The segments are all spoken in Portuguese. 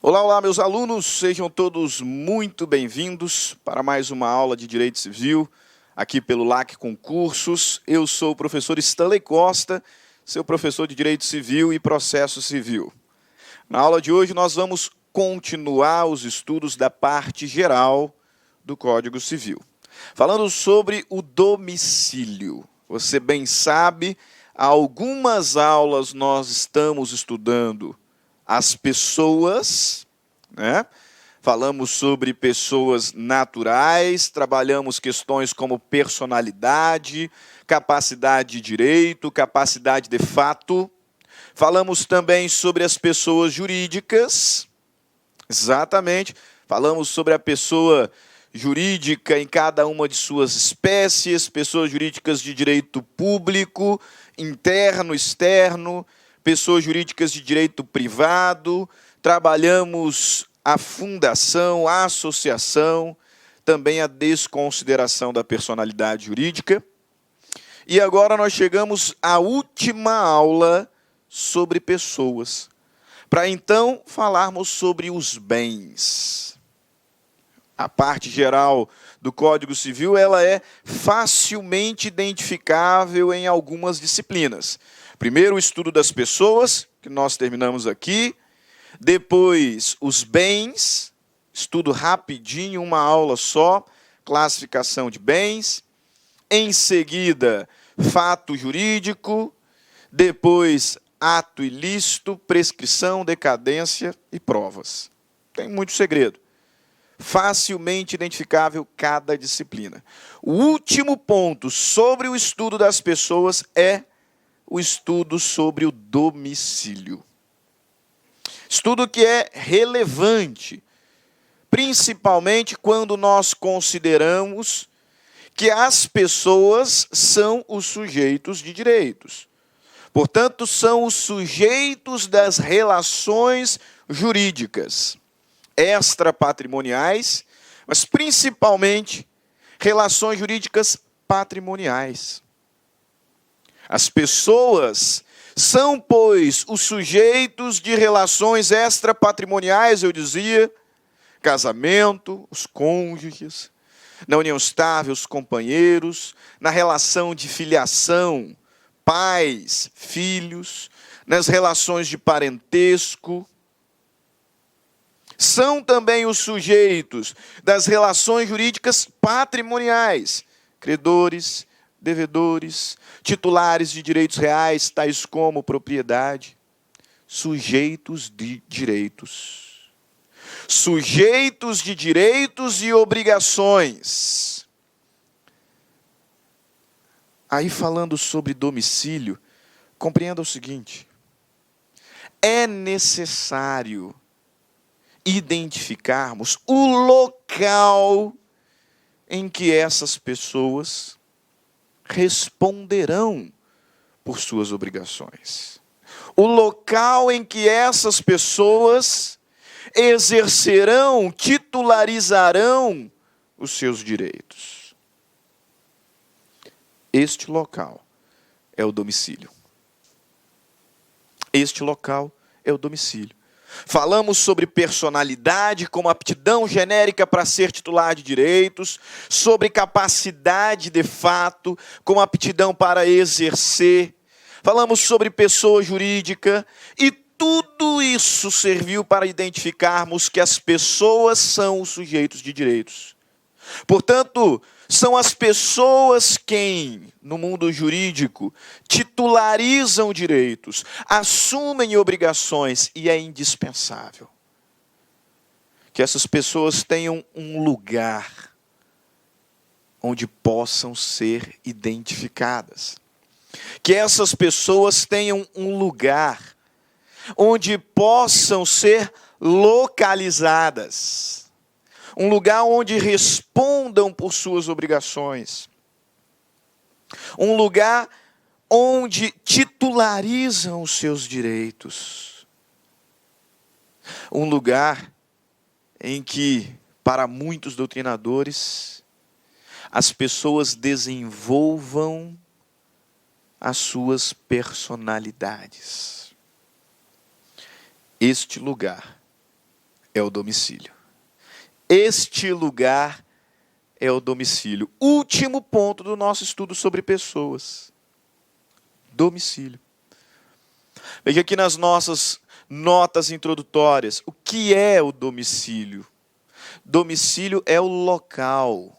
Olá, olá, meus alunos, sejam todos muito bem-vindos para mais uma aula de Direito Civil, aqui pelo LAC Concursos. Eu sou o professor Stanley Costa, seu professor de Direito Civil e Processo Civil. Na aula de hoje, nós vamos continuar os estudos da parte geral do Código Civil, falando sobre o domicílio. Você bem sabe, há algumas aulas nós estamos estudando as pessoas, né? Falamos sobre pessoas naturais, trabalhamos questões como personalidade, capacidade de direito, capacidade de fato. Falamos também sobre as pessoas jurídicas, exatamente. Falamos sobre a pessoa jurídica em cada uma de suas espécies, pessoas jurídicas de direito público, interno, externo, pessoas jurídicas de direito privado, trabalhamos a fundação, a associação, também a desconsideração da personalidade jurídica. E agora nós chegamos à última aula sobre pessoas, para então falarmos sobre os bens. A parte geral do Código Civil ela é facilmente identificável em algumas disciplinas. Primeiro, o estudo das pessoas, que nós terminamos aqui. Depois, os bens, estudo rapidinho, uma aula só, classificação de bens. Em seguida, fato jurídico. Depois, ato ilícito, prescrição, decadência e provas. Tem muito segredo. Facilmente identificável cada disciplina. O último ponto sobre o estudo das pessoas é o estudo sobre o domicílio. Estudo que é relevante, principalmente quando nós consideramos que as pessoas são os sujeitos de direitos. Portanto, são os sujeitos das relações jurídicas, extrapatrimoniais, mas principalmente relações jurídicas patrimoniais. As pessoas são, pois, os sujeitos de relações extrapatrimoniais, eu dizia, casamento, os cônjuges, na união estável, os companheiros, na relação de filiação, pais, filhos, nas relações de parentesco. São também os sujeitos das relações jurídicas patrimoniais, credores, devedores, titulares de direitos reais, tais como propriedade, sujeitos de direitos. Sujeitos de direitos e obrigações. Aí, falando sobre domicílio, compreenda o seguinte: é necessário identificarmos o local em que essas pessoas responderão por suas obrigações. O local em que essas pessoas exercerão, titularizarão os seus direitos. Este local é o domicílio. Este local é o domicílio. Falamos sobre personalidade como aptidão genérica para ser titular de direitos, sobre capacidade de fato como aptidão para exercer. Falamos sobre pessoa jurídica e tudo isso serviu para identificarmos que as pessoas são os sujeitos de direitos. Portanto, são as pessoas quem, no mundo jurídico, titularizam direitos, assumem obrigações, e é indispensável que essas pessoas tenham um lugar onde possam ser identificadas. Que essas pessoas tenham um lugar onde possam ser localizadas. Um lugar onde respondam por suas obrigações. Um lugar onde titularizam os seus direitos. Um lugar em que, para muitos doutrinadores, as pessoas desenvolvam as suas personalidades. Este lugar é o domicílio. Este lugar é o domicílio. Último ponto do nosso estudo sobre pessoas. Domicílio. Veja aqui nas nossas notas introdutórias. O que é o domicílio? Domicílio é o local.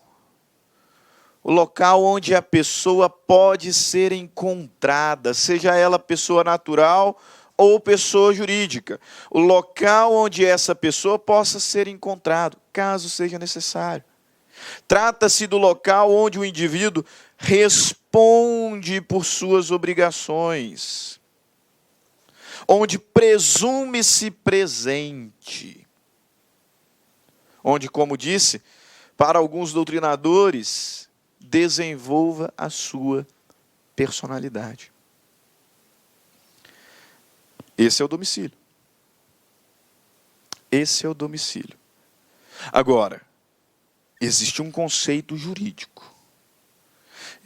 O local onde a pessoa pode ser encontrada, seja ela pessoa natural ou pessoa jurídica. O local onde essa pessoa possa ser encontrado, caso seja necessário. Trata-se do local onde o indivíduo responde por suas obrigações, onde presume-se presente, onde, como disse, para alguns doutrinadores, desenvolva a sua personalidade. Esse é o domicílio. Esse é o domicílio. Agora, existe um conceito jurídico.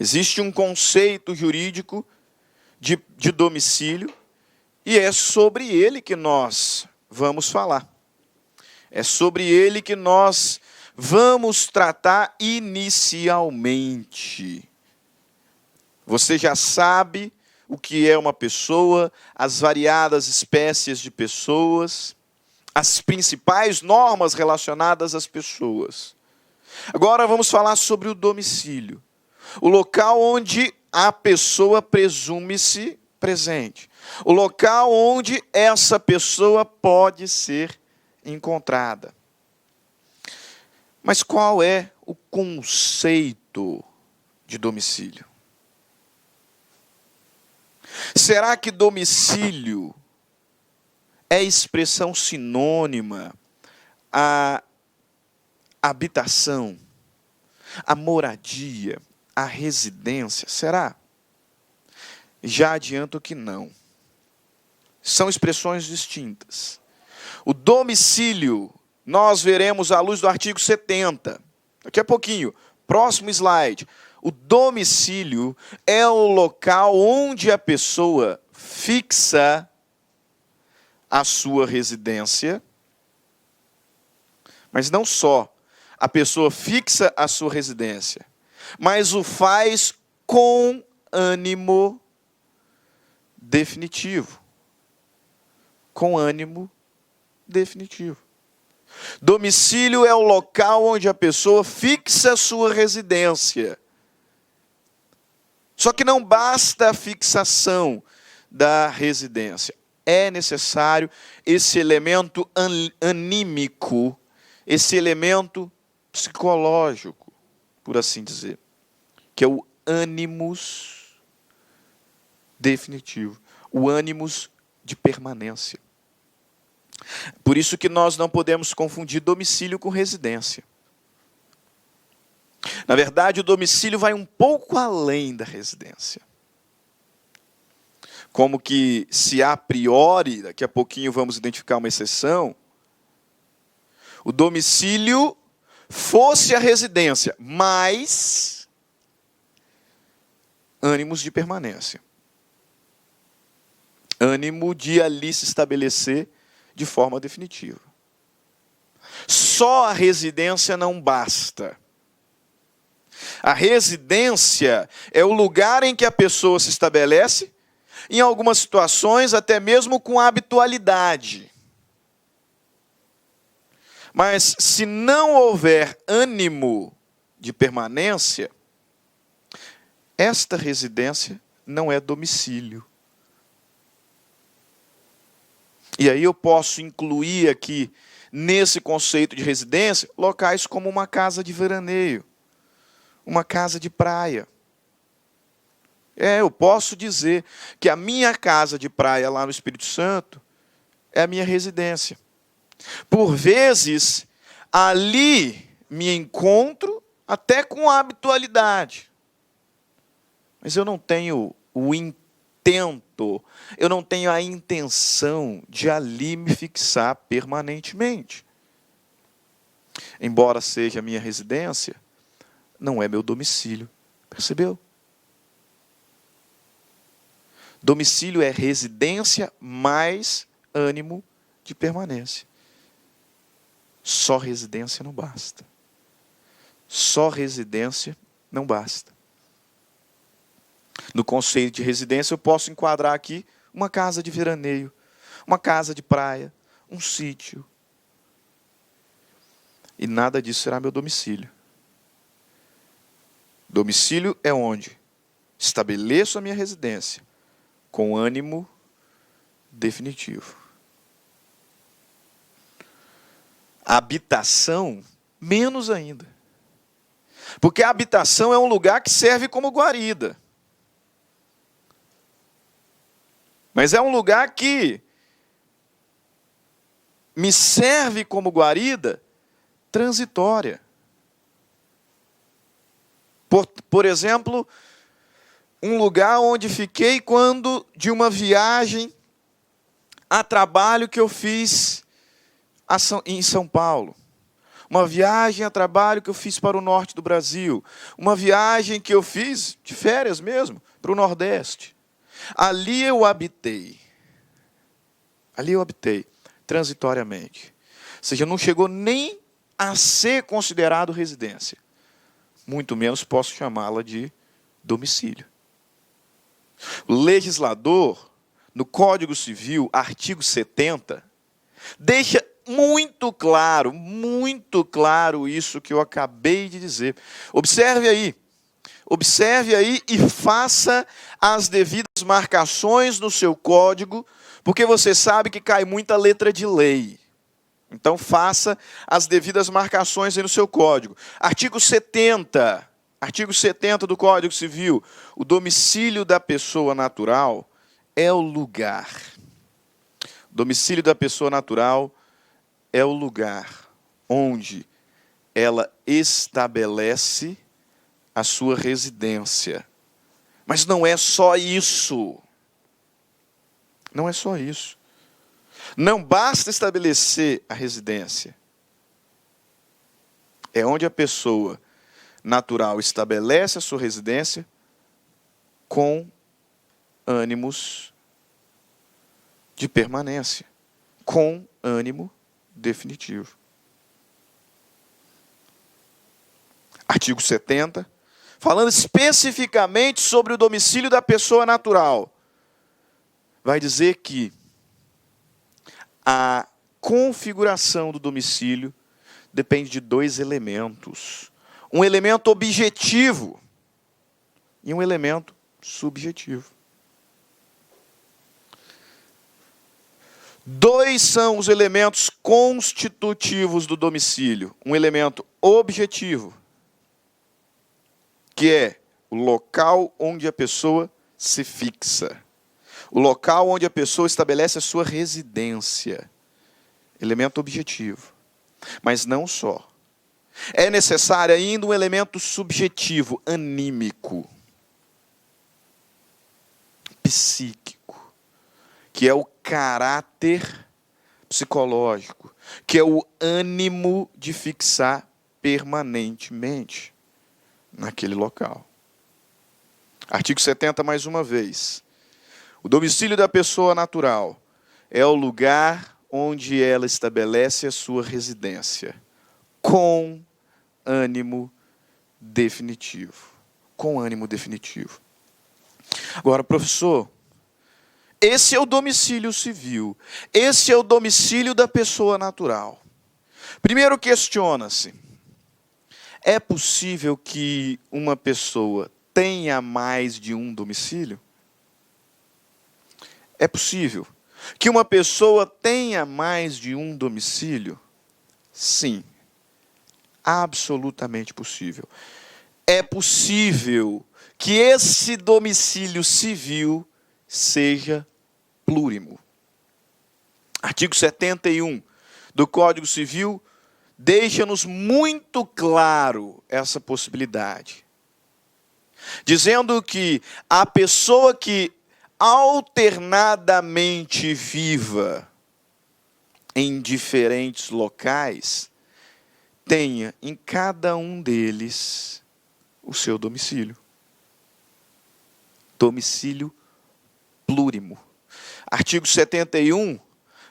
Existe um conceito jurídico de domicílio e é sobre ele que nós vamos falar. É sobre ele que nós vamos tratar inicialmente. Você já sabe o que é uma pessoa, as variadas espécies de pessoas, as principais normas relacionadas às pessoas. Agora vamos falar sobre o domicílio. O local onde a pessoa presume-se presente. O local onde essa pessoa pode ser encontrada. Mas qual é o conceito de domicílio? Será que domicílio é expressão sinônima à habitação, à moradia, à residência? Será? Já adianto que não. São expressões distintas. O domicílio, nós veremos à luz do artigo 70. Daqui a pouquinho, próximo slide. O domicílio é o local onde a pessoa fixa a sua residência, mas não só a pessoa fixa a sua residência, mas o faz com ânimo definitivo. Com ânimo definitivo. Domicílio é o local onde a pessoa fixa a sua residência. Só que não basta a fixação da residência. É necessário esse elemento anímico, esse elemento psicológico, por assim dizer, que é o ânimos definitivo, o ânimos de permanência. Por isso que nós não podemos confundir domicílio com residência. Na verdade, o domicílio vai um pouco além da residência. Como que, se a priori, daqui a pouquinho vamos identificar uma exceção, o domicílio fosse a residência, mas ânimos de permanência. Ânimo de ali se estabelecer de forma definitiva. Só a residência não basta. A residência é o lugar em que a pessoa se estabelece, em algumas situações até mesmo com habitualidade. Mas se não houver ânimo de permanência, esta residência não é domicílio. E aí eu posso incluir aqui, nesse conceito de residência, locais como uma casa de veraneio, uma casa de praia. Eu posso dizer que a minha casa de praia lá no Espírito Santo é a minha residência. Por vezes, ali me encontro até com habitualidade. Mas eu não tenho o intento, eu não tenho a intenção de ali me fixar permanentemente. Embora seja a minha residência, não é meu domicílio. Percebeu? Domicílio é residência mais ânimo de permanência. Só residência não basta. Só residência não basta. No conceito de residência, eu posso enquadrar aqui uma casa de veraneio, uma casa de praia, um sítio. E nada disso será meu domicílio. Domicílio é onde estabeleço a minha residência com ânimo definitivo. Habitação, menos ainda. Porque a habitação é um lugar que serve como guarida. Mas é um lugar que me serve como guarida transitória. Por exemplo, um lugar onde fiquei quando de uma viagem a trabalho que eu fiz em São Paulo. Uma viagem a trabalho que eu fiz para o norte do Brasil. Uma viagem que eu fiz, de férias mesmo, para o Nordeste. Ali eu habitei. Ali eu habitei, transitoriamente. Ou seja, não chegou nem a ser considerado residência. Muito menos posso chamá-la de domicílio. O legislador, no Código Civil, artigo 70, deixa muito claro isso que eu acabei de dizer. Observe aí e faça as devidas marcações no seu código, porque você sabe que cai muita letra de lei. Então faça as devidas marcações aí no seu código. Artigo 70 do Código Civil. O domicílio da pessoa natural é o lugar. O domicílio da pessoa natural é o lugar onde ela estabelece a sua residência. Mas não é só isso. Não é só isso. Não basta estabelecer a residência. É onde a pessoa natural estabelece a sua residência com ânimos de permanência, com ânimo definitivo. Artigo 70, falando especificamente sobre o domicílio da pessoa natural, vai dizer que a configuração do domicílio depende de dois elementos. Um elemento objetivo e um elemento subjetivo. Dois são os elementos constitutivos do domicílio. Um elemento objetivo, que é o local onde a pessoa se fixa. O local onde a pessoa estabelece a sua residência. Elemento objetivo. Mas não só. É necessário ainda um elemento subjetivo, anímico, psíquico, que é o caráter psicológico, que é o ânimo de fixar permanentemente naquele local. Artigo 70, mais uma vez. O domicílio da pessoa natural é o lugar onde ela estabelece a sua residência, com ânimo definitivo. Com ânimo definitivo. Agora, professor, esse é o domicílio civil. Esse é o domicílio da pessoa natural. Primeiro questiona-se: é possível que uma pessoa tenha mais de um domicílio? É possível que uma pessoa tenha mais de um domicílio? Sim, absolutamente possível. É possível que esse domicílio civil seja plurimo. Artigo 71 do Código Civil deixa-nos muito claro essa possibilidade, dizendo que a pessoa que alternadamente viva em diferentes locais tenha em cada um deles o seu domicílio. Domicílio plurimo. Artigo 71,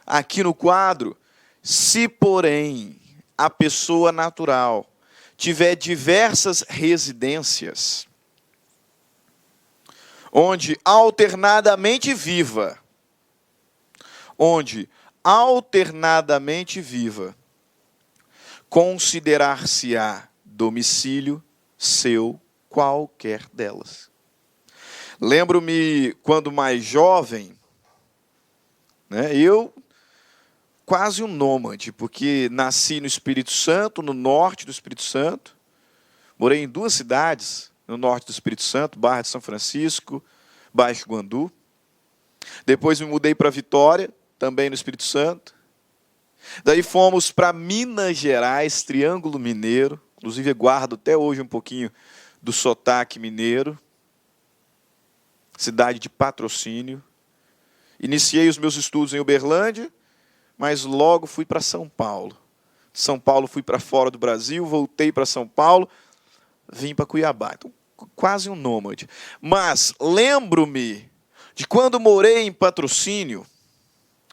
aqui no quadro: se porém a pessoa natural tiver diversas residências, onde alternadamente viva, considerar-se-á domicílio seu qualquer delas. Lembro-me quando mais jovem, eu quase um nômade, porque nasci no Espírito Santo, no norte do Espírito Santo, morei em 2 cidades no norte do Espírito Santo, Barra de São Francisco, Baixo Guandu. Depois me mudei para Vitória, também no Espírito Santo. Daí fomos para Minas Gerais, Triângulo Mineiro, inclusive eu guardo até hoje um pouquinho do sotaque mineiro, cidade de Patrocínio. Iniciei os meus estudos em Uberlândia, mas logo fui para São Paulo. São Paulo fui para fora do Brasil, voltei para São Paulo, vim para Cuiabá. Então, quase um nômade. Mas lembro-me de quando morei em Patrocínio,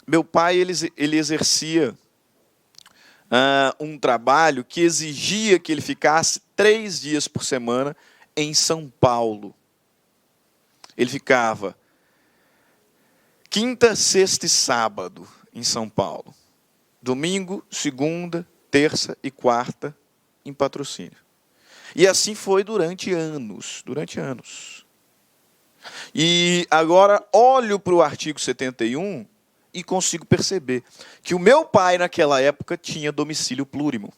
meu pai ele exercia um trabalho que exigia que ele ficasse 3 dias por semana em São Paulo. Ele ficava quinta, sexta e sábado em São Paulo. Domingo, segunda, terça e quarta em Patrocínio. E assim foi durante anos. E agora olho para o artigo 71 e consigo perceber que o meu pai naquela época tinha domicílio plurimo.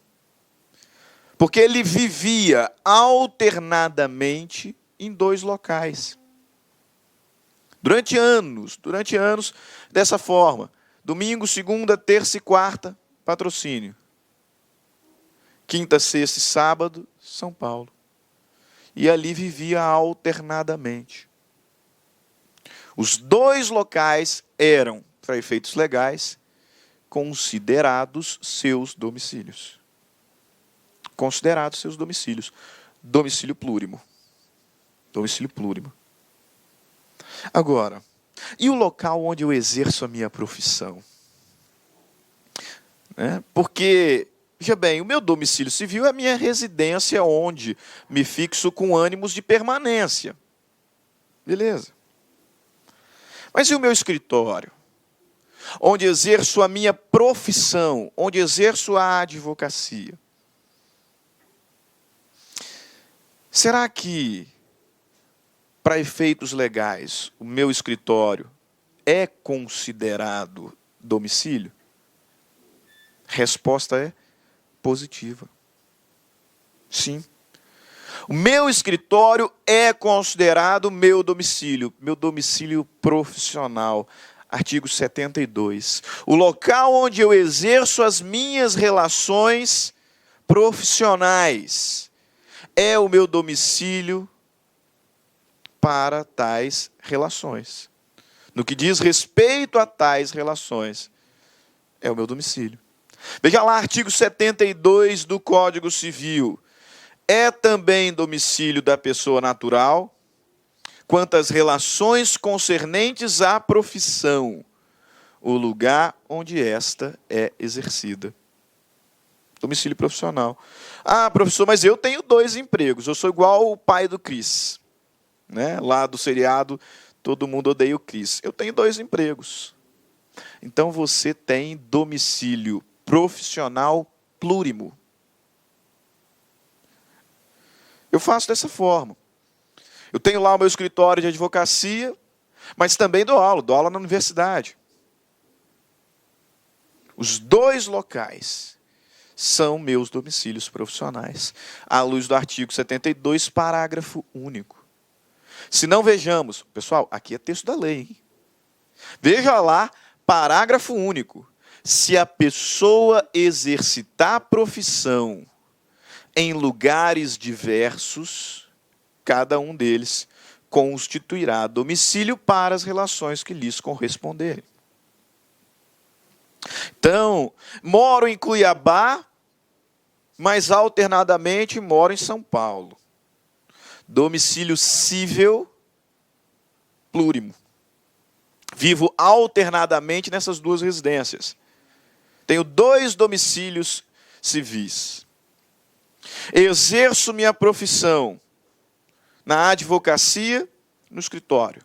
Porque ele vivia alternadamente em 2 locais. Durante anos, dessa forma. Domingo, segunda, terça e quarta, Patrocínio. Quinta, sexta e sábado, São Paulo. E ali vivia alternadamente. Os 2 locais eram, para efeitos legais, considerados seus domicílios. Domicílio plurimo. Agora, e o local onde eu exerço a minha profissão? Porque, veja bem, o meu domicílio civil é a minha residência onde me fixo com ânimos de permanência. Beleza. Mas e o meu escritório? Onde exerço a minha profissão, onde exerço a advocacia? Será que, para efeitos legais, o meu escritório é considerado domicílio? Resposta é positiva. Sim. O meu escritório é considerado meu domicílio profissional. Artigo 72. O local onde eu exerço as minhas relações profissionais é o meu domicílio para tais relações. No que diz respeito a tais relações, é o meu domicílio. Veja lá, artigo 72 do Código Civil. É também domicílio da pessoa natural, quanto às relações concernentes à profissão, o lugar onde esta é exercida. Domicílio profissional. Ah, professor, mas eu tenho 2 empregos. Eu sou igual o pai do Cris. Lá do seriado, Todo Mundo Odeia o Cris. Eu tenho 2 empregos. Então você tem domicílio profissional plurimo. Eu faço dessa forma. Eu tenho lá o meu escritório de advocacia, mas também dou aula na universidade. Os 2 locais são meus domicílios profissionais, à luz do artigo 72, parágrafo único. Se não vejamos, pessoal, aqui é texto da lei, hein? Veja lá, parágrafo único. Se a pessoa exercitar a profissão em lugares diversos, cada um deles constituirá domicílio para as relações que lhes corresponderem. Então, moro em Cuiabá, mas alternadamente moro em São Paulo. Domicílio cível plurimo. Vivo alternadamente nessas 2 residências. Tenho 2 domicílios civis. Exerço minha profissão na advocacia, no escritório.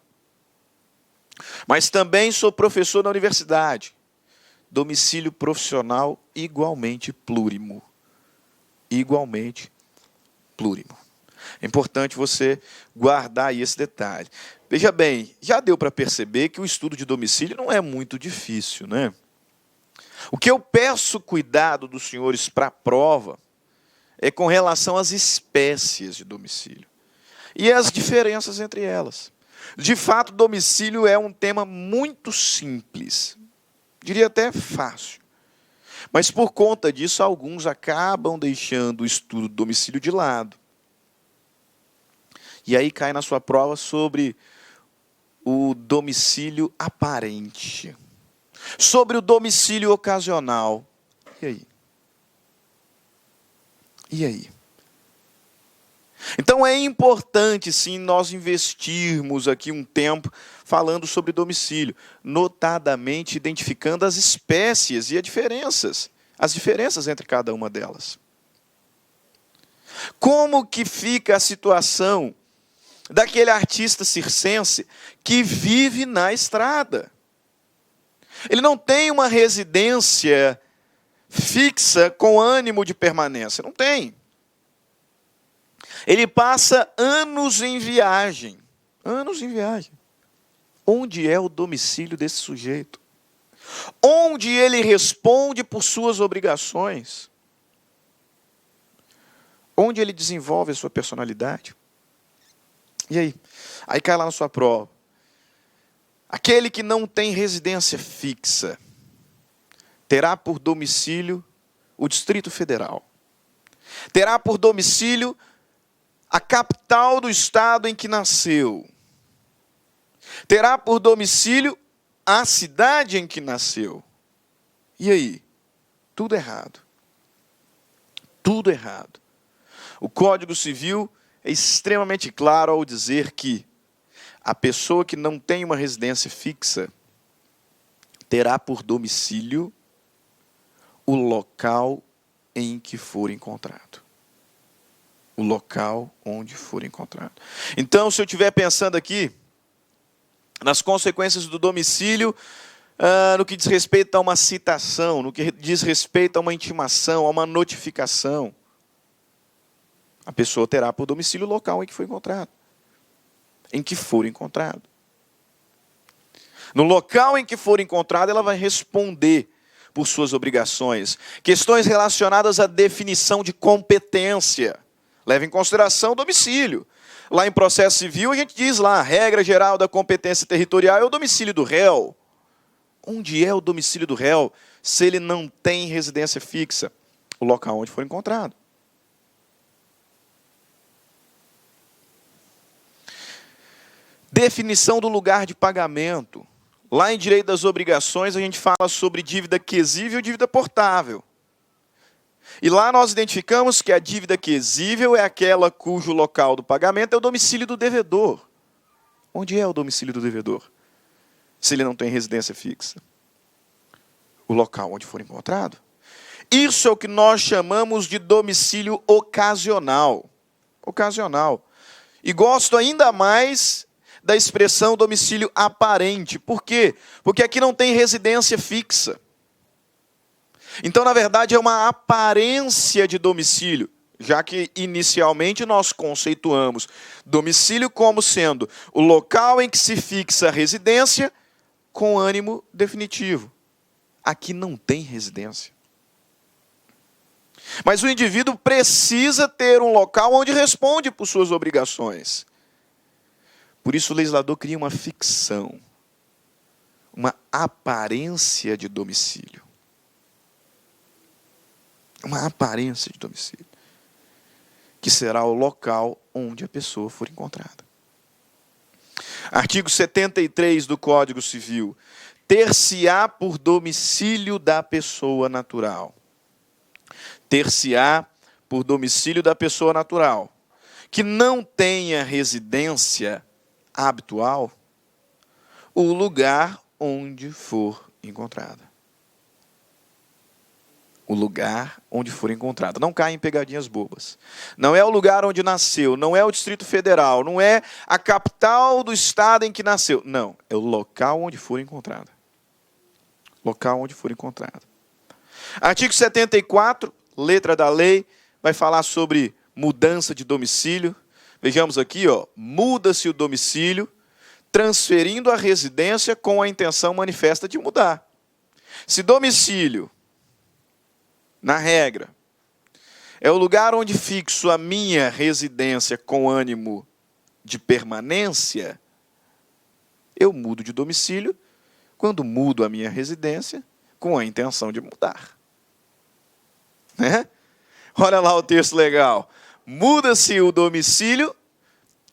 Mas também sou professor na universidade. Domicílio profissional igualmente plurimo. Igualmente plurimo. É importante você guardar aí esse detalhe. Veja bem, já deu para perceber que o estudo de domicílio não é muito difícil, né? O que eu peço cuidado dos senhores para a prova é com relação às espécies de domicílio e as diferenças entre elas. De fato, domicílio é um tema muito simples, diria até fácil. Mas por conta disso, alguns acabam deixando o estudo do domicílio de lado. E aí cai na sua prova sobre o domicílio aparente, sobre o domicílio ocasional. E aí? E aí? Então é importante, sim, nós investirmos aqui um tempo falando sobre domicílio, notadamente identificando as espécies e as diferenças entre cada uma delas. Como que fica a situação daquele artista circense que vive na estrada? Ele não tem uma residência fixa com ânimo de permanência, não tem. Ele passa anos em viagem. Anos em viagem. Onde é o domicílio desse sujeito? Onde ele responde por suas obrigações? Onde ele desenvolve a sua personalidade? E aí? Aí cai lá na sua prova. Aquele que não tem residência fixa terá por domicílio o Distrito Federal. Terá por domicílio a capital do estado em que nasceu. Terá por domicílio a cidade em que nasceu. E aí? Tudo errado. Tudo errado. O Código Civil é extremamente claro ao dizer que a pessoa que não tem uma residência fixa terá por domicílio o local em que for encontrado. O local onde for encontrado. Então, se eu estiver pensando aqui nas consequências do domicílio, no que diz respeito a uma citação, no que diz respeito a uma intimação, a uma notificação, a pessoa terá por domicílio o local em que foi encontrado. Em que for encontrado. No local em que for encontrado, ela vai responder por suas obrigações. Questões relacionadas à definição de competência. Leva em consideração o domicílio. Lá em processo civil, a gente diz lá, a regra geral da competência territorial é o domicílio do réu. Onde é o domicílio do réu se ele não tem residência fixa? O local onde for encontrado. Definição do lugar de pagamento. Lá em direito das obrigações, a gente fala sobre dívida quesível e dívida portável. E lá nós identificamos que a dívida quesível é aquela cujo local do pagamento é o domicílio do devedor. Onde é o domicílio do devedor? Se ele não tem residência fixa. O local onde for encontrado. Isso é o que nós chamamos de domicílio ocasional. Ocasional. E gosto ainda mais da expressão domicílio aparente. Por quê? Porque aqui não tem residência fixa. Então, na verdade, é uma aparência de domicílio, já que inicialmente nós conceituamos domicílio como sendo o local em que se fixa a residência com ânimo definitivo. Aqui não tem residência. Mas o indivíduo precisa ter um local onde responde por suas obrigações. Por isso o legislador cria uma ficção, uma aparência de domicílio. Uma aparência de domicílio, que será o local onde a pessoa for encontrada. Artigo 73 do Código Civil. Ter-se-á por domicílio da pessoa natural. Ter-se-á por domicílio da pessoa natural, que não tenha residência habitual, o lugar onde for encontrada. O lugar onde for encontrado. Não caia em pegadinhas bobas. Não é o lugar onde nasceu, não é o Distrito Federal, não é a capital do estado em que nasceu. Não, é o local onde for encontrado. Local onde for encontrado. Artigo 74, letra da lei, vai falar sobre mudança de domicílio. Vejamos aqui, ó, muda-se o domicílio, transferindo a residência com a intenção manifesta de mudar. Se domicílio, na regra, é o lugar onde fixo a minha residência com ânimo de permanência, eu mudo de domicílio quando mudo a minha residência com a intenção de mudar. Né? Olha lá o texto legal. Muda-se o domicílio,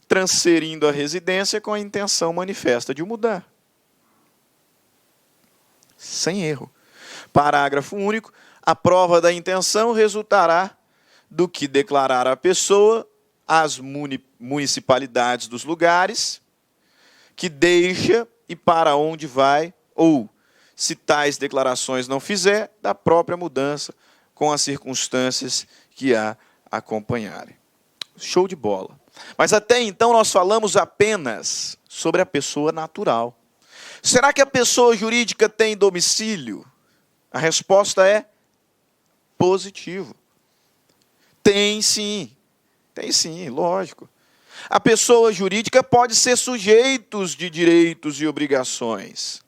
transferindo a residência com a intenção manifesta de mudar. Sem erro. Parágrafo único. A prova da intenção resultará do que declarar a pessoa às municipalidades dos lugares que deixa e para onde vai, ou, se tais declarações não fizer, da própria mudança com as circunstâncias que a acompanharem. Show de bola. Mas até então nós falamos apenas sobre a pessoa natural. Será que a pessoa jurídica tem domicílio? A resposta é positivo. Tem sim, lógico. A pessoa jurídica pode ser sujeito de direitos e obrigações.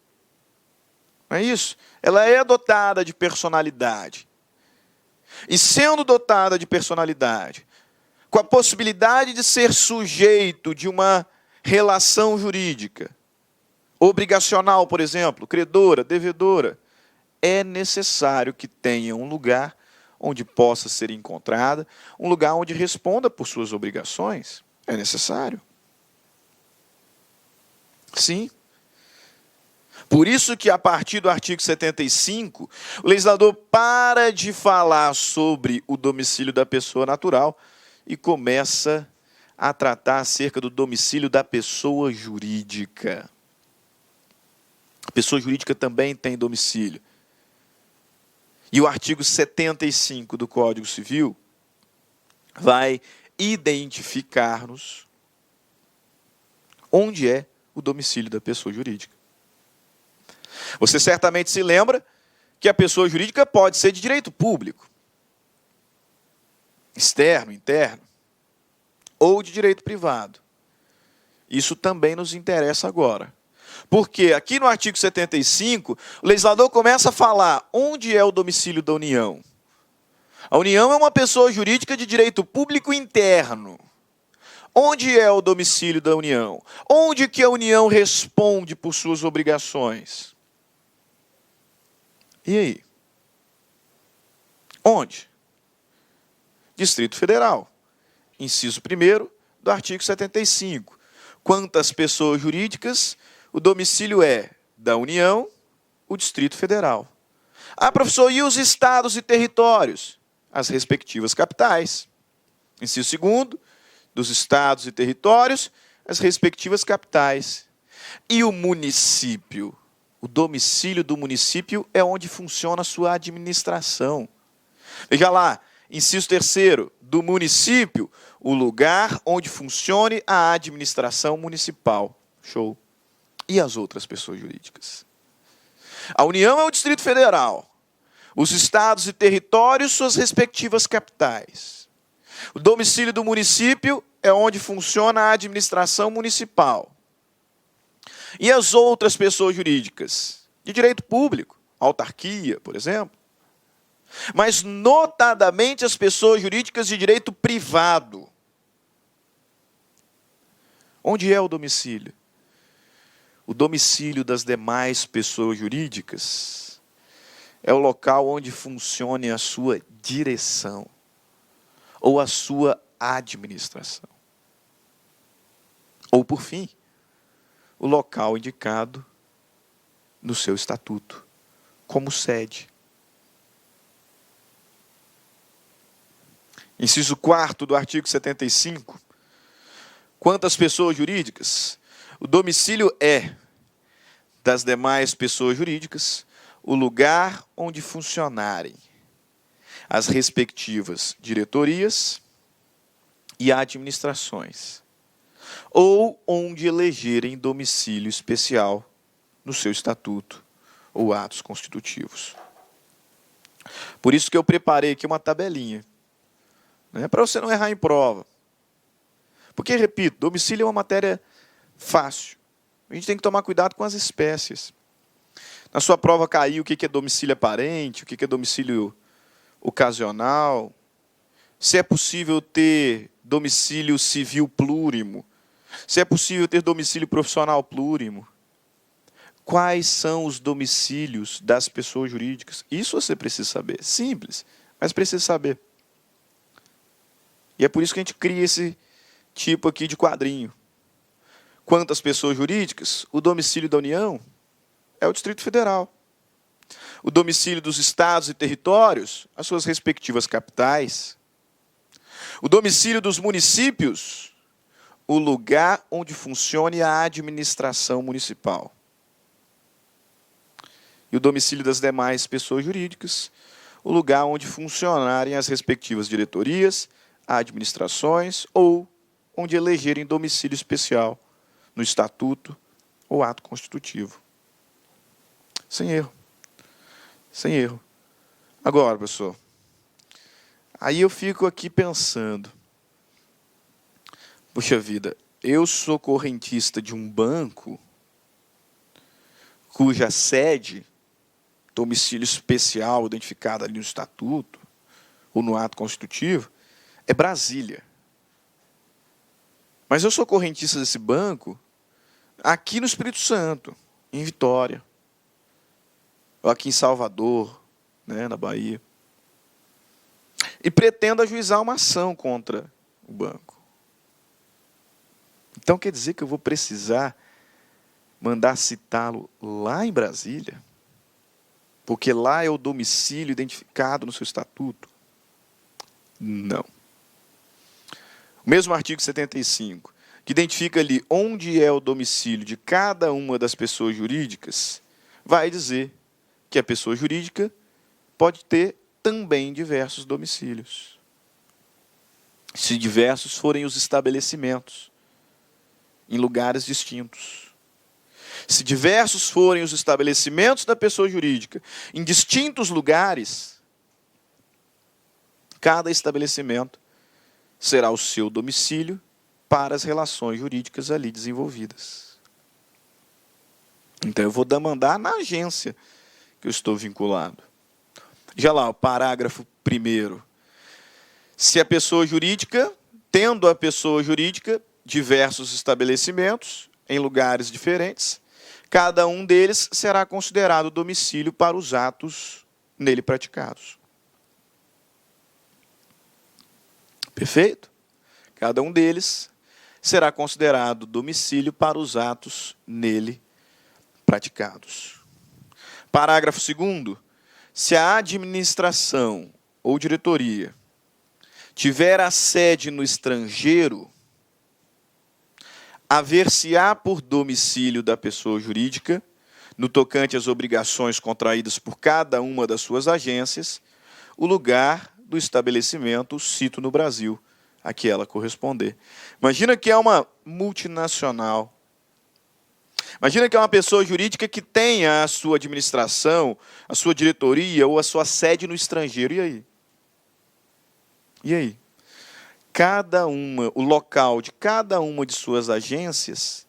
Não é isso? Ela é dotada de personalidade. E sendo dotada de personalidade, com a possibilidade de ser sujeito de uma relação jurídica, obrigacional, por exemplo, credora, devedora, é necessário que tenha um lugar onde possa ser encontrada, um lugar onde responda por suas obrigações. É necessário. Sim. Por isso que, a partir do artigo 75, o legislador para de falar sobre o domicílio da pessoa natural e começa a tratar acerca do domicílio da pessoa jurídica. A pessoa jurídica também tem domicílio. E o artigo 75 do Código Civil vai identificar-nos onde é o domicílio da pessoa jurídica. Você certamente se lembra que a pessoa jurídica pode ser de direito público, externo, interno, ou de direito privado. Isso também nos interessa agora. Porque aqui no artigo 75, o legislador começa a falar onde é o domicílio da União. A União é uma pessoa jurídica de direito público interno. Onde é o domicílio da União? Onde que a União responde por suas obrigações? E aí? Onde? Distrito Federal. Inciso 1º do artigo 75. Quantas pessoas jurídicas, o domicílio é da União, o Distrito Federal. Ah, professor, e os estados e territórios? As respectivas capitais. Inciso 2º, dos estados e territórios, as respectivas capitais. E o município? O domicílio do município é onde funciona a sua administração. Veja lá, inciso 3º, do município, o lugar onde funcione a administração municipal. Show. E as outras pessoas jurídicas? A União é o Distrito Federal. Os estados e territórios, suas respectivas capitais. O domicílio do município é onde funciona a administração municipal. E as outras pessoas jurídicas? De direito público, autarquia, por exemplo. Mas, notadamente, as pessoas jurídicas de direito privado. Onde é o domicílio? O domicílio das demais pessoas jurídicas é o local onde funcione a sua direção ou a sua administração. Ou, por fim, o local indicado no seu estatuto como sede. Inciso 4º do artigo 75. Quantas pessoas jurídicas? O domicílio é das demais pessoas jurídicas o lugar onde funcionarem as respectivas diretorias e administrações, ou onde elegerem domicílio especial no seu estatuto ou atos constitutivos. Por isso que eu preparei aqui uma tabelinha, né, para você não errar em prova. Porque, repito, domicílio é uma matéria fácil. A gente tem que tomar cuidado com as espécies. Na sua prova caiu o que é domicílio aparente, o que é domicílio ocasional, se é possível ter domicílio civil plurimo, se é possível ter domicílio profissional plurimo. Quais são os domicílios das pessoas jurídicas? Isso você precisa saber. Simples, mas precisa saber. E é por isso que a gente cria esse tipo aqui de quadrinho. Quantas pessoas jurídicas? O domicílio da União é o Distrito Federal. O domicílio dos estados e territórios, as suas respectivas capitais. O domicílio dos municípios, o lugar onde funcione a administração municipal. E o domicílio das demais pessoas jurídicas, o lugar onde funcionarem as respectivas diretorias, administrações ou onde elegerem domicílio especial no estatuto ou ato constitutivo. Sem erro. Sem erro. Agora, professor, aí eu fico aqui pensando, puxa vida, eu sou correntista de um banco cuja sede, domicílio especial identificado ali no estatuto ou no ato constitutivo, é Brasília. Mas eu sou correntista desse banco aqui no Espírito Santo, em Vitória, ou aqui em Salvador, né, na Bahia. E pretendo ajuizar uma ação contra o banco. Então quer dizer que eu vou precisar mandar citá-lo lá em Brasília? Porque lá é o domicílio identificado no seu estatuto? Não. O mesmo artigo 75, que identifica ali onde é o domicílio de cada uma das pessoas jurídicas, vai dizer que a pessoa jurídica pode ter também diversos domicílios. Se diversos forem os estabelecimentos, em lugares distintos. Se diversos forem os estabelecimentos da pessoa jurídica, em distintos lugares, cada estabelecimento será o seu domicílio para as relações jurídicas ali desenvolvidas. Então, eu vou demandar na agência que eu estou vinculado. Já lá, o parágrafo 1º. Se a pessoa jurídica, tendo a pessoa jurídica diversos estabelecimentos em lugares diferentes, cada um deles será considerado domicílio para os atos nele praticados. Perfeito? Cada um deles será considerado domicílio para os atos nele praticados. Parágrafo 2º. Se a administração ou diretoria tiver a sede no estrangeiro, haver-se-á por domicílio da pessoa jurídica, no tocante às obrigações contraídas por cada uma das suas agências, o lugar do estabelecimento, cito no Brasil, a que ela corresponder. Imagina que é uma multinacional. Imagina que é uma pessoa jurídica que tenha a sua administração, a sua diretoria ou a sua sede no estrangeiro. E aí? E aí? O local de cada uma de suas agências,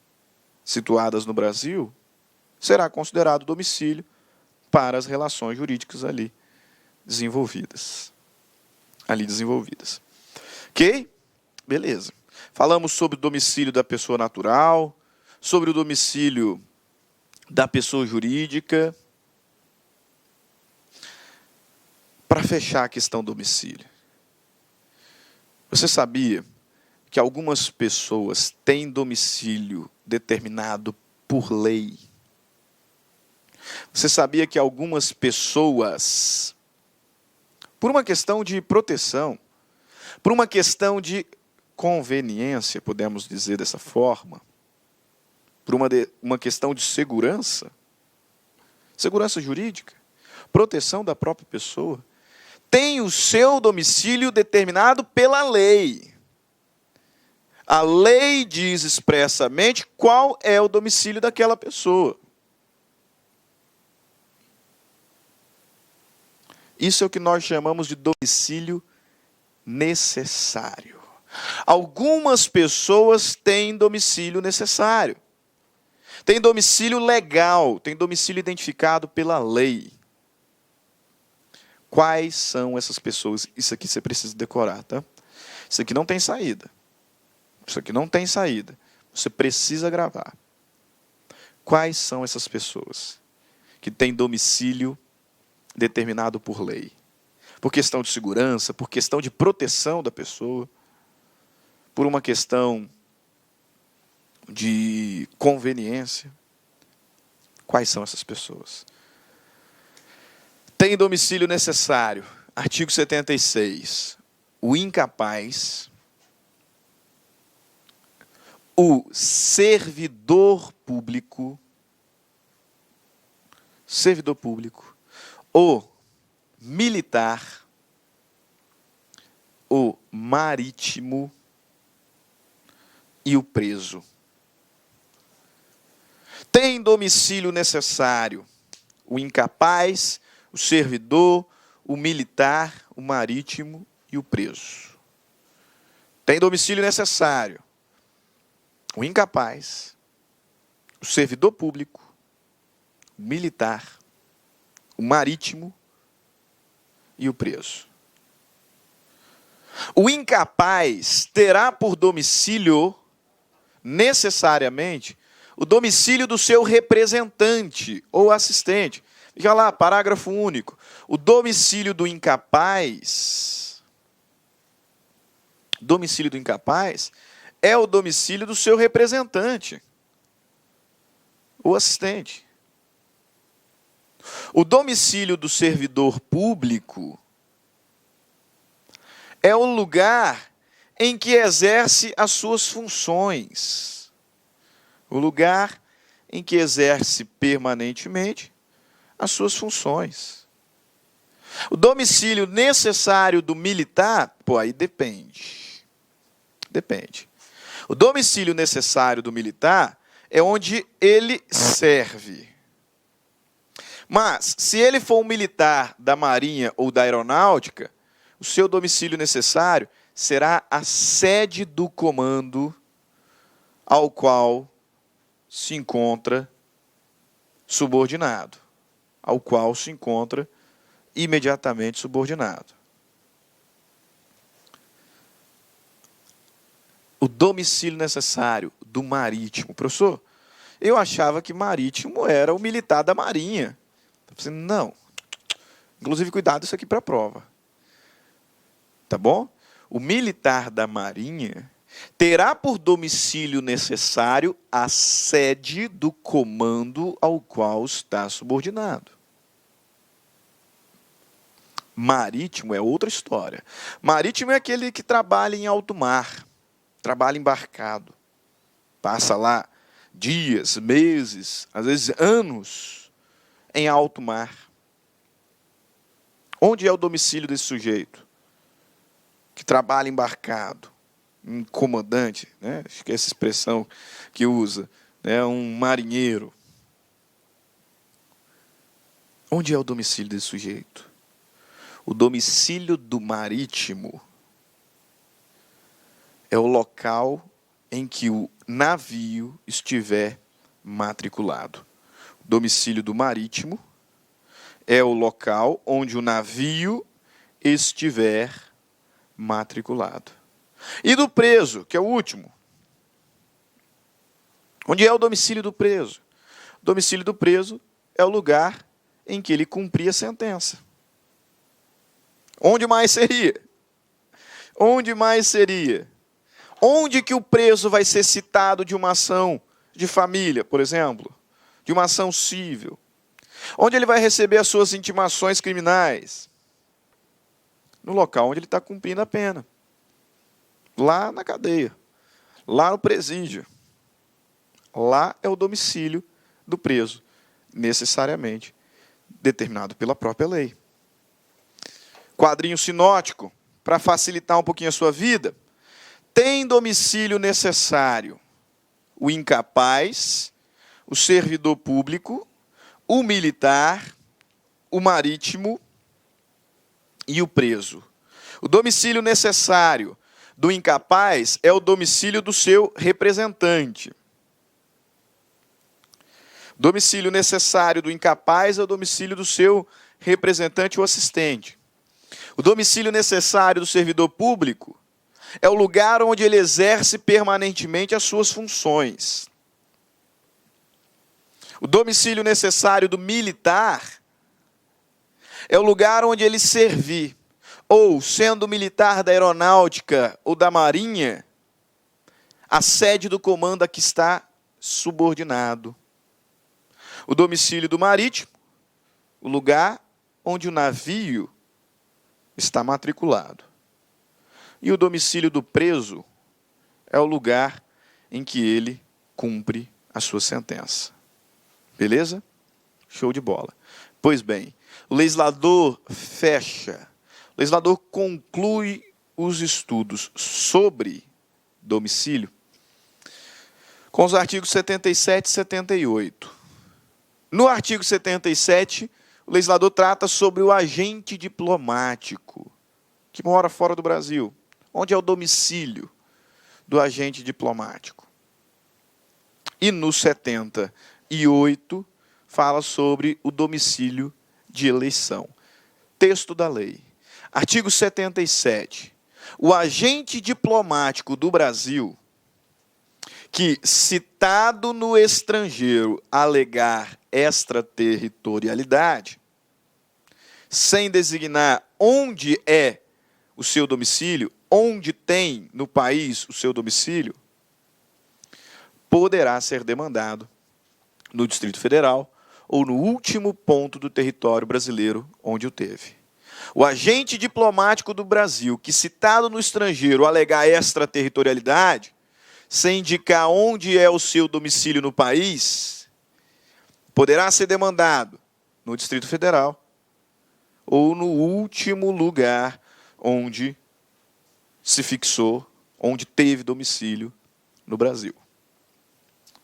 situadas no Brasil, será considerado domicílio para as relações jurídicas ali desenvolvidas. Ok? Beleza. Falamos sobre o domicílio da pessoa natural, sobre o domicílio da pessoa jurídica. Para fechar a questão do domicílio, você sabia que algumas pessoas têm domicílio determinado por lei? Você sabia que algumas pessoas, por uma questão de proteção, por uma questão de conveniência, podemos dizer dessa forma, por uma questão de segurança jurídica, proteção da própria pessoa, tem o seu domicílio determinado pela lei. A lei diz expressamente qual é o domicílio daquela pessoa. Isso é o que nós chamamos de domicílio necessário. Algumas pessoas têm domicílio necessário. Tem domicílio legal, tem domicílio identificado pela lei. Quais são essas pessoas? Isso aqui você precisa decorar, tá? Isso aqui não tem saída. Isso aqui não tem saída. Você precisa gravar. Quais são essas pessoas que têm domicílio determinado por lei? Por questão de segurança, por questão de proteção da pessoa, por uma questão de conveniência. Quais são essas pessoas? Tem domicílio necessário. Artigo 76. O incapaz, o servidor público, o militar, o marítimo e o preso. Tem domicílio necessário o incapaz, o servidor, o militar, o marítimo e o preso. Tem domicílio necessário o incapaz, o servidor público, o militar, o marítimo e o preso. O incapaz terá por domicílio, necessariamente, o domicílio do seu representante ou assistente. Veja lá, parágrafo único. O domicílio do incapaz é o domicílio do seu representante ou assistente. O domicílio do servidor público é o lugar em que exerce as suas funções. O lugar em que exerce permanentemente as suas funções. O domicílio necessário do militar, aí depende. Depende. O domicílio necessário do militar é onde ele serve. Mas, se ele for um militar da Marinha ou da Aeronáutica, o seu domicílio necessário será a sede do comando ao qual se encontra subordinado, ao qual se encontra imediatamente subordinado. O domicílio necessário do marítimo. Professor, eu achava que marítimo era o militar da Marinha. Não. Inclusive, cuidado isso aqui para a prova. Tá bom? O militar da Marinha terá por domicílio necessário a sede do comando ao qual está subordinado. Marítimo é outra história. Marítimo é aquele que trabalha em alto mar, trabalha embarcado, passa lá dias, meses, às vezes anos em alto mar. Onde é o domicílio desse sujeito que trabalha embarcado? Um comandante, né? Acho que é essa expressão que usa, né? Um marinheiro. Onde é o domicílio desse sujeito? O domicílio do marítimo é o local em que o navio estiver matriculado. O domicílio do marítimo é o local onde o navio estiver matriculado. E do preso, que é o último. Onde é o domicílio do preso? O domicílio do preso é o lugar em que ele cumpria a sentença. Onde mais seria? Onde mais seria? Onde que o preso vai ser citado de uma ação de família, por exemplo? De uma ação civil? Onde ele vai receber as suas intimações criminais? No local onde ele está cumprindo a pena. Lá na cadeia. Lá no presídio. Lá é o domicílio do preso, necessariamente determinado pela própria lei. Quadrinho sinótico, para facilitar um pouquinho a sua vida. Tem domicílio necessário o incapaz, o servidor público, o militar, o marítimo e o preso. O domicílio necessário do incapaz é o domicílio do seu representante. O domicílio necessário do incapaz é o domicílio do seu representante ou assistente. O domicílio necessário do servidor público é o lugar onde ele exerce permanentemente as suas funções. O domicílio necessário do militar é o lugar onde ele servir, ou, sendo militar da aeronáutica ou da marinha, a sede do comando a que está subordinado. O domicílio do marítimo, o lugar onde o navio está matriculado. E o domicílio do preso é o lugar em que ele cumpre a sua sentença. Beleza? Show de bola. Pois bem, o legislador o legislador conclui os estudos sobre domicílio com os artigos 77 e 78. No artigo 77, o legislador trata sobre o agente diplomático que mora fora do Brasil. Onde é o domicílio do agente diplomático? E no 78, fala sobre o domicílio de eleição. Texto da lei. Artigo 77. O agente diplomático do Brasil, que, citado no estrangeiro, alegar extraterritorialidade, sem designar onde é o seu domicílio, onde tem no país o seu domicílio, poderá ser demandado no Distrito Federal ou no último ponto do território brasileiro onde o teve. O agente diplomático do Brasil, que, citado no estrangeiro, alegar extraterritorialidade, sem indicar onde é o seu domicílio no país, poderá ser demandado no Distrito Federal ou no último lugar onde se fixou, onde teve domicílio no Brasil.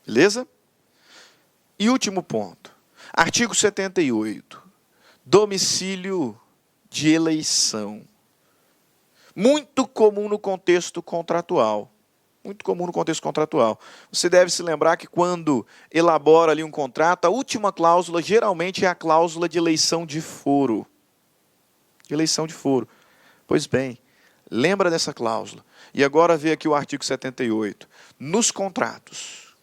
Beleza? E último ponto. Artigo 78. Domicílio de eleição. Muito comum no contexto contratual. Muito comum no contexto contratual. Você deve se lembrar que quando elabora ali um contrato, a última cláusula geralmente é a cláusula de eleição de foro. Eleição de foro. Pois bem, lembra dessa cláusula. E agora vê aqui o artigo 78. Nos contratos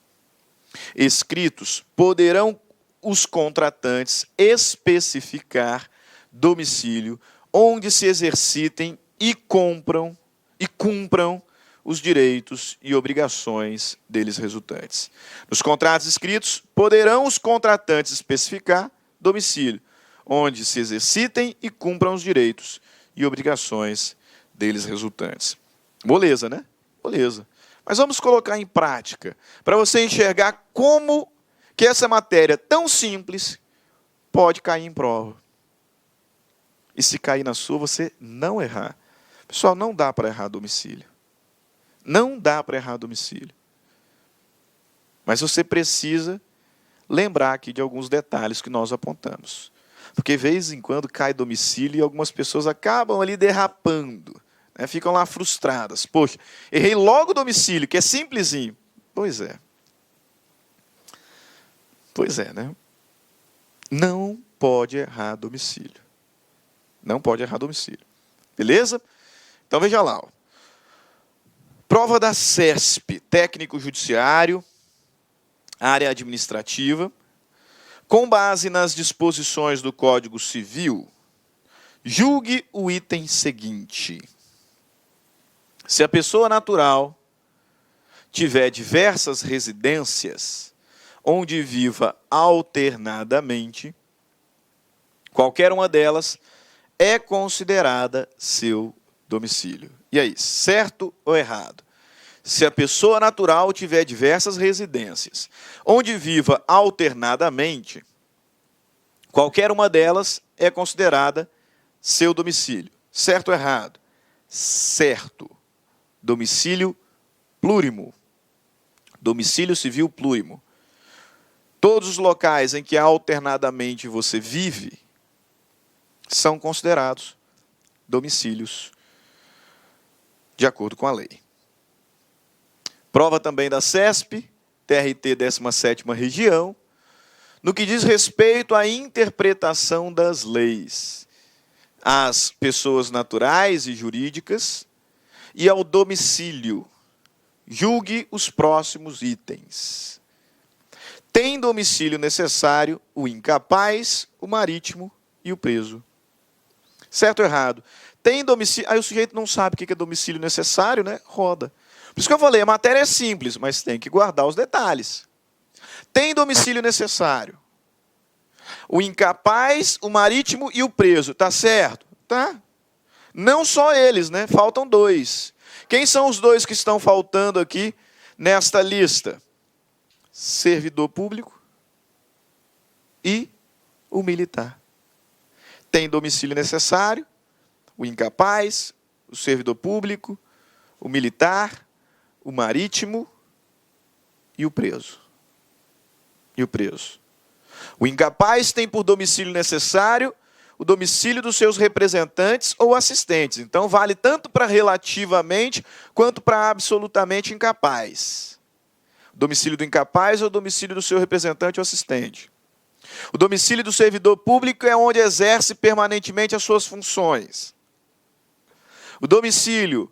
escritos, poderão os contratantes especificar domicílio onde se exercitem e cumpram os direitos e obrigações deles resultantes. Nos contratos escritos, poderão os contratantes especificar domicílio onde se exercitem e cumpram os direitos e obrigações deles resultantes. Moleza, né? Moleza. Mas vamos colocar em prática, para você enxergar como que essa matéria tão simples pode cair em prova. E se cair na sua, você não errar. Pessoal, não dá para errar domicílio. Não dá para errar domicílio. Mas você precisa lembrar aqui de alguns detalhes que nós apontamos. Porque, de vez em quando, cai domicílio e algumas pessoas acabam ali derrapando. Né? Ficam lá frustradas. Poxa, errei logo o domicílio, que é simplesinho. Pois é. Pois é, né? Não pode errar domicílio. Não pode errar domicílio. Beleza? Então, veja lá. Ó. Prova da CESP, técnico judiciário, área administrativa. Com base nas disposições do Código Civil, julgue o item seguinte. Se a pessoa natural tiver diversas residências, onde viva alternadamente, qualquer uma delas é considerada seu domicílio. E aí, certo ou errado? Se a pessoa natural tiver diversas residências, onde viva alternadamente, qualquer uma delas é considerada seu domicílio. Certo ou errado? Certo. Domicílio plurimo. Domicílio civil plurimo. Todos os locais em que alternadamente você vive são considerados domicílios de acordo com a lei. Prova também da CESP, TRT 17ª Região, no que diz respeito à interpretação das leis, às pessoas naturais e jurídicas e ao domicílio. Julgue os próximos itens. Tem domicílio necessário o incapaz, o marítimo e o preso. Certo ou errado? Tem domicílio... Aí o sujeito não sabe o que é domicílio necessário, né? Roda. Por isso que eu falei, a matéria é simples, mas tem que guardar os detalhes. Tem domicílio necessário o incapaz, o marítimo e o preso. Tá certo? Tá. Não só eles, né? Faltam dois. Quem são os dois que estão faltando aqui nesta lista? Servidor público e o militar. Tem domicílio necessário o incapaz, o servidor público, o militar, o marítimo e o preso. E o preso. O incapaz tem por domicílio necessário o domicílio dos seus representantes ou assistentes. Então, vale tanto para relativamente quanto para absolutamente incapaz. O domicílio do incapaz é o domicílio do seu representante ou assistente. O domicílio do servidor público é onde exerce permanentemente as suas funções. O domicílio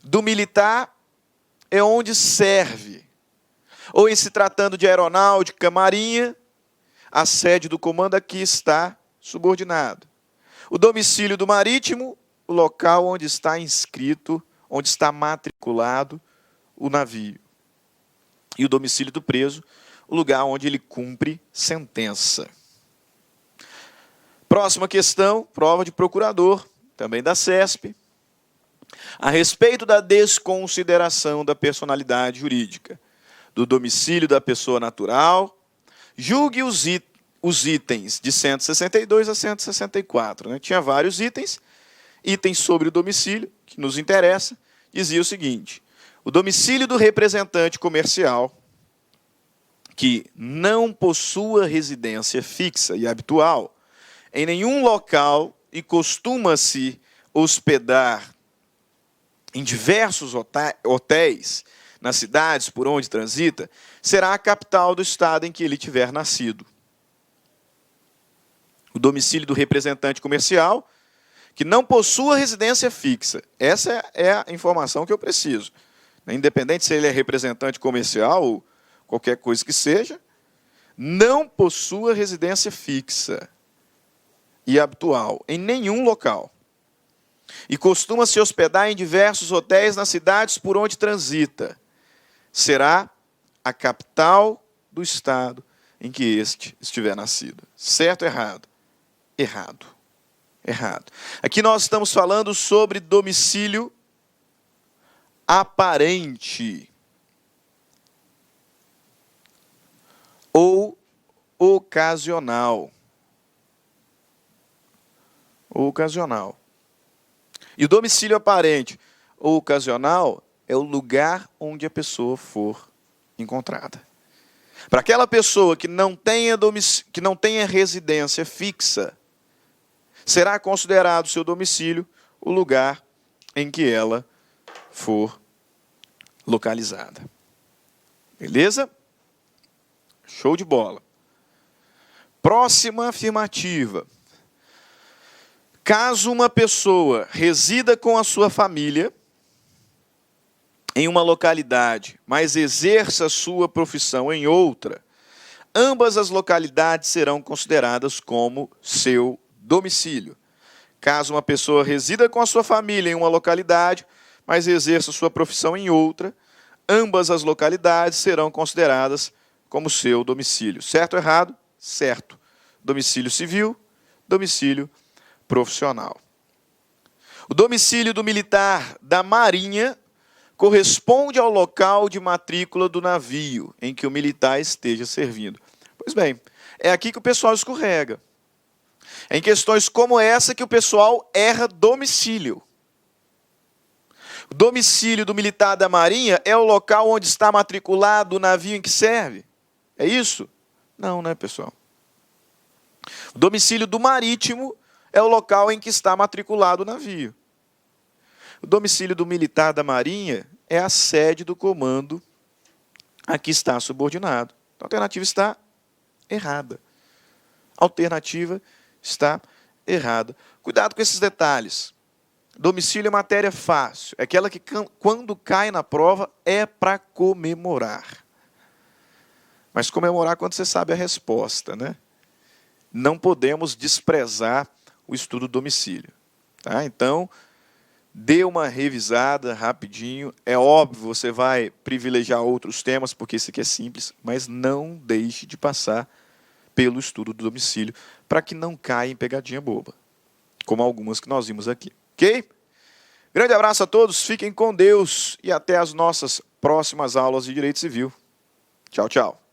do militar é onde serve. Ou em se tratando de aeronáutica, marinha, a sede do comando aqui está subordinado. O domicílio do marítimo, o local onde está inscrito, onde está matriculado o navio. E o domicílio do preso, o lugar onde ele cumpre sentença. Próxima questão, prova de procurador, também da CESP. A respeito da desconsideração da personalidade jurídica, do domicílio da pessoa natural, julgue os itens de 162 a 164. Né? Tinha vários itens. Itens sobre o domicílio, que nos interessa, dizia o seguinte: o domicílio do representante comercial que não possua residência fixa e habitual em nenhum local e costuma-se hospedar em diversos hotéis nas cidades por onde transita, será a capital do estado em que ele tiver nascido. O domicílio do representante comercial que não possua residência fixa. Essa é a informação que eu preciso. Independente se ele é representante comercial ou qualquer coisa que seja, não possua residência fixa e habitual em nenhum local. E costuma se hospedar em diversos hotéis nas cidades por onde transita. Será a capital do estado em que este estiver nascido. Certo ou errado? Errado. Errado. Aqui nós estamos falando sobre domicílio aparente ou ocasional. Ocasional. E o domicílio aparente ou ocasional é o lugar onde a pessoa for encontrada. Para aquela pessoa que não tenha residência fixa, será considerado seu domicílio o lugar em que ela for localizada. Beleza? Show de bola. Próxima afirmativa. Caso uma pessoa resida com a sua família em uma localidade, mas exerça sua profissão em outra, ambas as localidades serão consideradas como seu domicílio. Caso uma pessoa resida com a sua família em uma localidade, mas exerça sua profissão em outra, ambas as localidades serão consideradas como seu domicílio. Certo ou errado? Certo. Domicílio civil, domicílio profissional. O domicílio do militar da Marinha corresponde ao local de matrícula do navio em que o militar esteja servindo. Pois bem, é aqui que o pessoal escorrega. É em questões como essa que o pessoal erra domicílio. O domicílio do militar da Marinha é o local onde está matriculado o navio em que serve. É isso? Não, né, pessoal? O domicílio do marítimo é o local em que está matriculado o navio. O domicílio do militar da Marinha é a sede do comando a que está subordinado. Então, a alternativa está errada. A alternativa está errada. Cuidado com esses detalhes. Domicílio é matéria fácil. É aquela que, quando cai na prova, é para comemorar. Mas comemorar quando você sabe a resposta, né? Não podemos desprezar o estudo do domicílio. Tá? Então, dê uma revisada rapidinho. É óbvio, você vai privilegiar outros temas, porque esse aqui é simples, mas não deixe de passar pelo estudo do domicílio, para que não caia em pegadinha boba, como algumas que nós vimos aqui. Ok? Grande abraço a todos, fiquem com Deus e até as nossas próximas aulas de Direito Civil. Tchau, tchau.